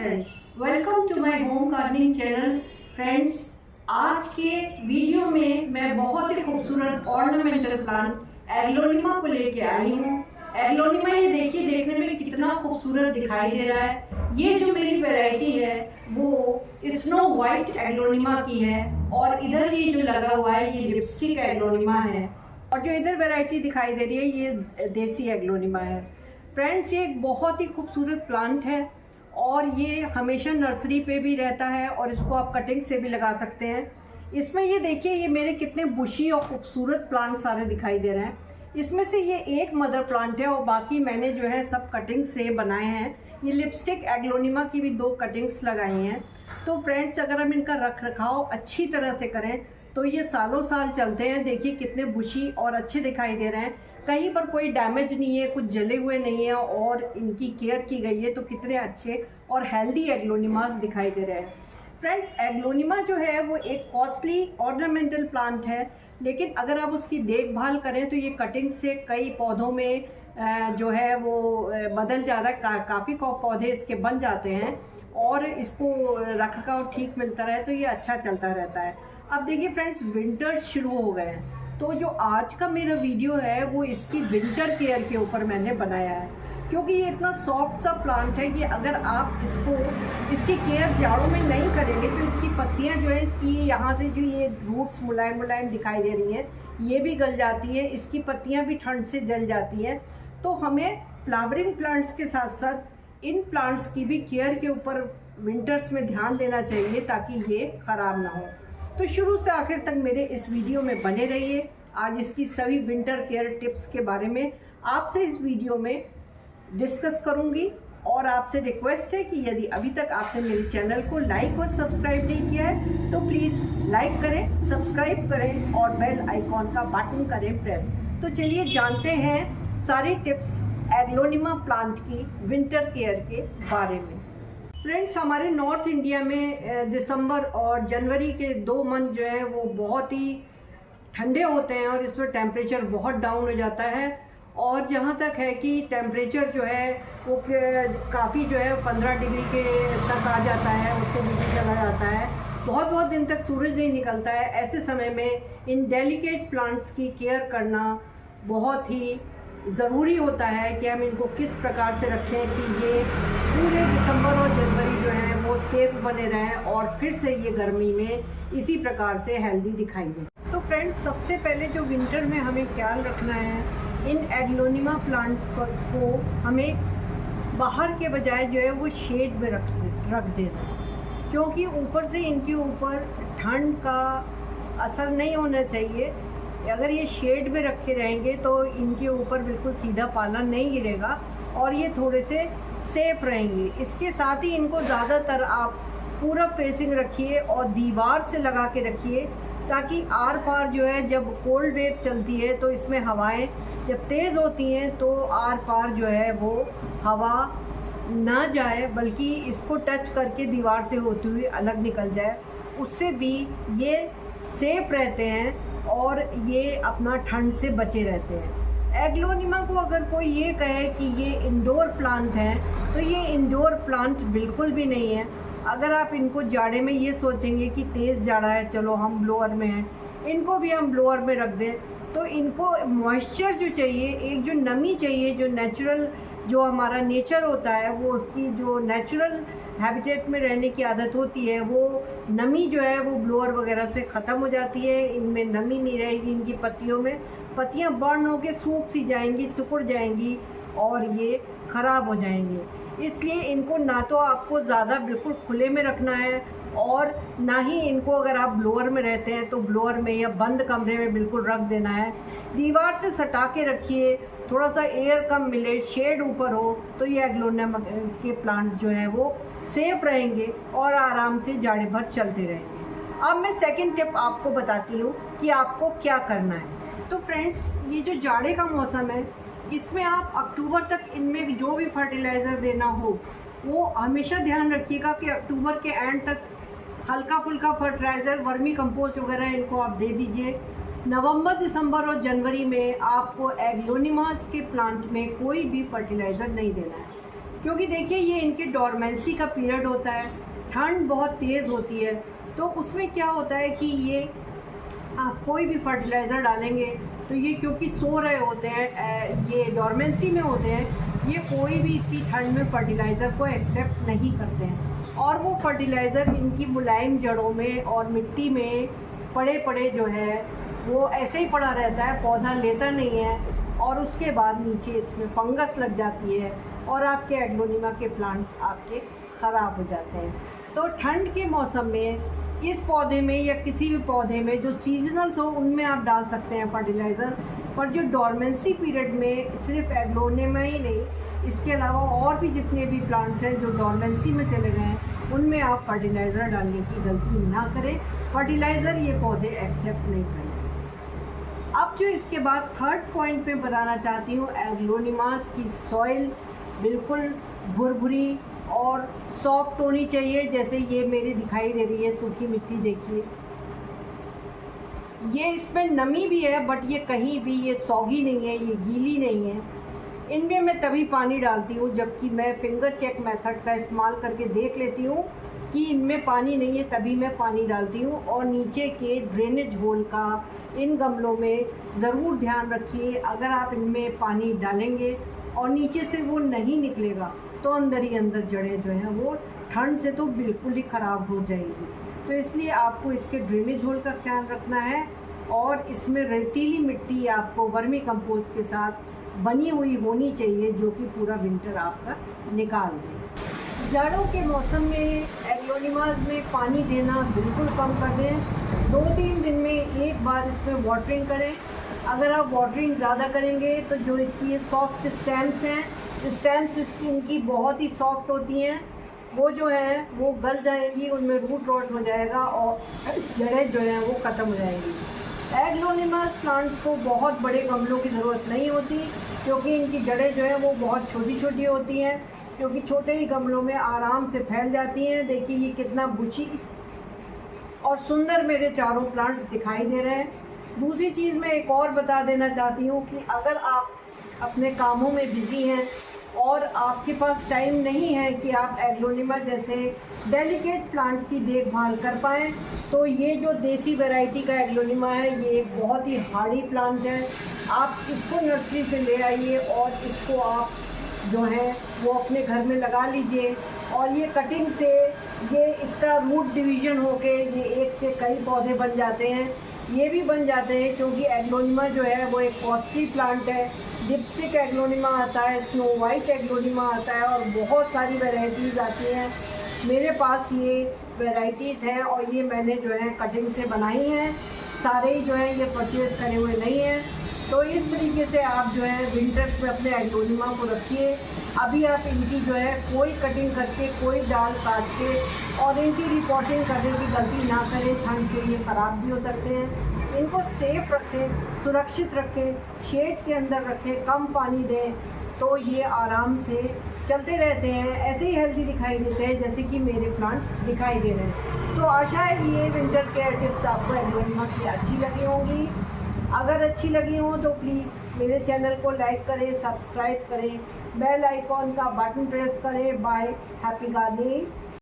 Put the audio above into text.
Friends, welcome to my home gardening channel. Friends, आज के video में मैं बहुत ही खूबसूरत ऑर्नामेंटल प्लांट एग्लोनिमा को लेके आई हूँ। एग्लोनिमा ये देखिए, देखने में कितना खूबसूरत दिखाई दे रहा है। ये जो मेरी वैरायटी है वो स्नो वाइट एग्लोनिमा की है और इधर ये जो लगा हुआ है ये लिपस्टिक एग्लोनिमा है और जो इधर वैरायटी दिखाई दे रही है ये देसी एग्लोनिमा है। फ्रेंड्स, ये एक बहुत ही खूबसूरत प्लांट है और ये हमेशा नर्सरी पे भी रहता है और इसको आप कटिंग से भी लगा सकते हैं। इसमें ये देखिए, ये मेरे कितने बुशी और खूबसूरत प्लांट सारे दिखाई दे रहे हैं। इसमें से ये एक मदर प्लांट है और बाकी मैंने जो है सब कटिंग से बनाए हैं। ये लिपस्टिक एग्लोनिमा की भी 2 कटिंग्स लगाई हैं। तो फ्रेंड्स, अगर हम इनका रख रखाव अच्छी तरह से करें तो ये सालों साल चलते हैं। देखिए कितने बुशी और अच्छे दिखाई दे रहे हैं, कहीं पर कोई डैमेज नहीं है, कुछ जले हुए नहीं है और इनकी केयर की गई है तो कितने अच्छे और हेल्दी एग्लोनिमास दिखाई दे रहे हैं। फ्रेंड्स, एग्लोनिमा जो है वो एक कॉस्टली ऑर्नामेंटल प्लांट है, लेकिन अगर आप उसकी देखभाल करें तो ये कटिंग से कई पौधों में जो है वो बदल जाता है। काफ़ी पौधे इसके बन जाते हैं और इसको रखरखाव ठीक मिलता रहे तो ये अच्छा चलता रहता है। अब देखिए फ्रेंड्स, विंटर शुरू हो गए हैं तो जो आज का मेरा वीडियो है वो इसकी विंटर केयर के ऊपर मैंने बनाया है, क्योंकि ये इतना सॉफ्ट सा प्लांट है कि अगर आप इसकी केयर जाड़ों में नहीं करेंगे तो इसकी पत्तियां जो है, इसकी यहाँ से जो ये रूट्स मुलायम मुलायम दिखाई दे रही हैं ये भी गल जाती है, इसकी पत्तियां भी ठंड से जल जाती हैं। तो हमें फ्लावरिंग प्लांट्स के साथ साथ इन प्लांट्स की भी केयर के ऊपर विंटर्स में ध्यान देना चाहिए ताकि ये ख़राब ना हो। तो शुरू से आखिर तक मेरे इस वीडियो में बने रहिए। आज इसकी सभी विंटर केयर टिप्स के बारे में आपसे इस वीडियो में डिस्कस करूंगी और आपसे रिक्वेस्ट है कि यदि अभी तक आपने मेरे चैनल को लाइक और सब्सक्राइब नहीं किया है तो प्लीज़ लाइक करें, सब्सक्राइब करें और बेल आइकॉन का बटन करें प्रेस। तो चलिए जानते हैं सारी टिप्स एग्लोनिमा प्लांट की विंटर केयर के बारे में। फ्रेंड्स, हमारे नॉर्थ इंडिया में दिसंबर और जनवरी के 2 मंथ जो है वो बहुत ही ठंडे होते हैं और इसमें टेम्परेचर बहुत डाउन हो जाता है और जहाँ तक है कि टेम्परेचर जो है वो काफ़ी जो है 15 डिग्री के तक आ जाता है, उससे नीचे चला जाता है। बहुत दिन तक सूरज नहीं निकलता है। ऐसे समय में इन डेलिकेट प्लांट्स की केयर करना बहुत ही ज़रूरी होता है कि हम इनको किस प्रकार से रखें कि ये पूरे दिसंबर और जनवरी जो है वो सेफ बने रहें और फिर से ये गर्मी में इसी प्रकार से हेल्दी दिखाई दे। तो फ्रेंड्स, सबसे पहले जो विंटर में हमें ख्याल रखना है, इन एग्लोनिमा प्लांट्स को हमें बाहर के बजाय जो है वो शेड में रख देना, क्योंकि ऊपर से इनके ऊपर ठंड का असर नहीं होना चाहिए। अगर ये शेड में रखे रहेंगे तो इनके ऊपर बिल्कुल सीधा पाला नहीं गिरेगा और ये थोड़े से सेफ रहेंगे। इसके साथ ही इनको ज़्यादातर आप पूरा फेसिंग रखिए और दीवार से लगा के रखिए, ताकि आर पार जो है जब कोल्ड वेव चलती है तो इसमें हवाएं जब तेज़ होती हैं तो आर पार जो है वो हवा ना जाए, बल्कि इसको टच करके दीवार से होती हुई अलग निकल जाए। उससे भी ये सेफ रहते हैं और ये अपना ठंड से बचे रहते हैं। एग्लोनिमा को अगर कोई ये कहे कि ये इंडोर प्लांट है तो ये इंडोर प्लांट बिल्कुल भी नहीं है। अगर आप इनको जाड़े में ये सोचेंगे कि तेज़ जाड़ा है, चलो हम ब्लोअर में हैं, इनको भी हम ब्लोअर में रख दें तो इनको मॉइस्चर जो चाहिए, एक जो नमी चाहिए, जो नेचुरल जो हमारा नेचर होता है वो उसकी जो नेचुरल हैबिटेट में रहने की आदत होती है, वो नमी जो है वो ब्लोअर वगैरह से ख़त्म हो जाती है। इनमें नमी नहीं रहेगी, इनकी पत्तियों में पत्तियां बर्न होकर सूख सी जाएंगी, सिकुड़ जाएंगी और ये ख़राब हो जाएंगे। इसलिए इनको ना तो आपको ज़्यादा बिल्कुल खुले में रखना है और ना ही इनको अगर आप ब्लोअर में रहते हैं तो ब्लोअर में या बंद कमरे में बिल्कुल रख देना है। दीवार से सटा के रखिए, थोड़ा सा एयर कम मिले, शेड ऊपर हो तो ये एग्लोनिमा के प्लांट्स जो हैं वो सेफ रहेंगे और आराम से जाड़े भर चलते रहेंगे। अब मैं सेकंड टिप आपको बताती हूँ कि आपको क्या करना है। तो फ्रेंड्स, ये जो जाड़े का मौसम है इसमें आप अक्टूबर तक इनमें जो भी फर्टिलाइज़र देना हो वो हमेशा ध्यान रखिएगा कि अक्टूबर के एंड तक हल्का फुल्का फर्टिलाइज़र, वर्मी कंपोस्ट वगैरह इनको आप दे दीजिए। नवंबर, दिसंबर और जनवरी में आपको एग्लोनिमास के प्लांट में कोई भी फर्टिलाइज़र नहीं देना है। क्योंकि देखिए ये इनके डॉर्मेंसी का पीरियड होता है, ठंड बहुत तेज़ होती है, तो उसमें क्या होता है कि ये आप कोई भी फर्टिलाइज़र डालेंगे तो ये क्योंकि सो रहे होते हैं, ये डॉर्मेंसी में होते हैं, ये कोई भी इतनी ठंड में फर्टिलाइज़र को एक्सेप्ट नहीं करते हैं और वो फर्टिलाइज़र इनकी मुलायम जड़ों में और मिट्टी में पड़े पड़े जो है वो ऐसे ही पड़ा रहता है, पौधा लेता नहीं है और उसके बाद नीचे इसमें फंगस लग जाती है और आपके एग्लोनिमा के प्लांट्स आपके ख़राब हो जाते हैं। तो ठंड के मौसम में इस पौधे में या किसी भी पौधे में जो सीजनल्स हो उनमें आप डाल सकते हैं फर्टिलाइज़र, पर जो डॉर्मेंसी पीरियड में सिर्फ एग्लोनिमा ही नहीं, इसके अलावा और भी जितने भी प्लांट्स हैं जो डॉर्मेंसी में चले गए हैं उनमें आप फर्टिलाइज़र डालने की गलती ना करें। फर्टिलाइज़र ये पौधे एक्सेप्ट नहीं करें। अब जो इसके बाद थर्ड पॉइंट पे बताना चाहती हूँ, एग्लोनिमास की सॉइल बिल्कुल भुरभुरी और सॉफ्ट होनी चाहिए। जैसे ये मेरी दिखाई दे रही है सूखी मिट्टी, देखिए ये इसमें नमी भी है बट ये कहीं भी ये सॉगी नहीं है, ये गीली नहीं है। इनमें मैं तभी पानी डालती हूँ जबकि मैं फिंगर चेक मेथड का इस्तेमाल करके देख लेती हूँ कि इनमें पानी नहीं है, तभी मैं पानी डालती हूँ। और नीचे के ड्रेनेज होल का इन गमलों में ज़रूर ध्यान रखिए, अगर आप इनमें पानी डालेंगे और नीचे से वो नहीं निकलेगा तो अंदर ही अंदर जड़ें जो हैं वो ठंड से तो बिल्कुल ही ख़राब हो जाएगी। तो इसलिए आपको इसके ड्रेनेज होल का ख्याल रखना है और इसमें रेतीली मिट्टी आपको वर्मी कंपोस्ट के साथ बनी हुई होनी चाहिए जो कि पूरा विंटर आपका निकाल दे। जाड़ों के मौसम में एग्लोनिमास में पानी देना बिल्कुल कम कर दें। 2-3 दिन में एक बार इसमें वाटरिंग करें। अगर आप वाटरिंग ज़्यादा करेंगे तो जो इसकी ये सॉफ्ट स्टेम्स हैं, स्टेम्स इनकी बहुत ही सॉफ्ट होती हैं, वो जो है वो गल जाएंगी, उनमें रूट रॉट हो जाएगा और जड़ें जो हैं वो ख़त्म हो जाएंगी। एग्लोनिमास प्लांट्स को बहुत बड़े गमलों की ज़रूरत नहीं होती क्योंकि इनकी जड़ें जो हैं वो बहुत छोटी छोटी होती हैं, क्योंकि छोटे ही गमलों में आराम से फैल जाती हैं। देखिए ये कितना बुची और सुंदर मेरे चारों प्लांट्स दिखाई दे रहे हैं। दूसरी चीज़ मैं एक और बता देना चाहती हूँ कि अगर आप अपने कामों में बिज़ी हैं और आपके पास टाइम नहीं है कि आप एग्लोनिमा जैसे डेलिकेट प्लांट की देखभाल कर पाएँ, तो ये जो देसी वैरायटी का एग्लोनिमा है ये एक बहुत ही हार्डी प्लांट है। आप इसको नर्सरी से ले आइए और इसको आप जो है वो अपने घर में लगा लीजिए और ये कटिंग से ये इसका रूट डिवीज़न होके ये एक से कई पौधे बन जाते हैं। ये भी बन जाते हैं क्योंकि एग्लोनिमा जो है वो एक कॉस्टली प्लांट है। डिपस्टिक एग्लोनिमा आता है, स्नो वाइट एग्लोनिमा आता है और बहुत सारी वैरायटीज़ आती हैं। मेरे पास ये वैरायटीज़ हैं और ये मैंने जो है कटिंग से बनाई हैं, सारे ही जो है ये परचेज़ करे हुए नहीं हैं। तो इस तरीके से आप जो है विंटर्स में अपने एग्लोनिमा को रखिए। अभी आप इनकी जो है कोई कटिंग करके, कोई डाल काट के और इनकी रिपोर्टिंग करने की गलती ना करें, ठंड से ये ख़राब भी हो सकते हैं। इनको सेफ रखें, सुरक्षित रखें, शेड के अंदर रखें, कम पानी दें, तो ये आराम से चलते रहते हैं, ऐसे ही हेल्दी दिखाई देते हैं जैसे कि मेरे प्लांट दिखाई दे रहे हैं। तो आशा है ये विंटर केयर टिप्स आपको एग्लोनिमा की अच्छी लगी होंगी। अगर अच्छी लगी हो तो प्लीज़ मेरे चैनल को लाइक करें, सब्सक्राइब करें, बेल आइकॉन का बटन प्रेस करें। Bye, happy gardening.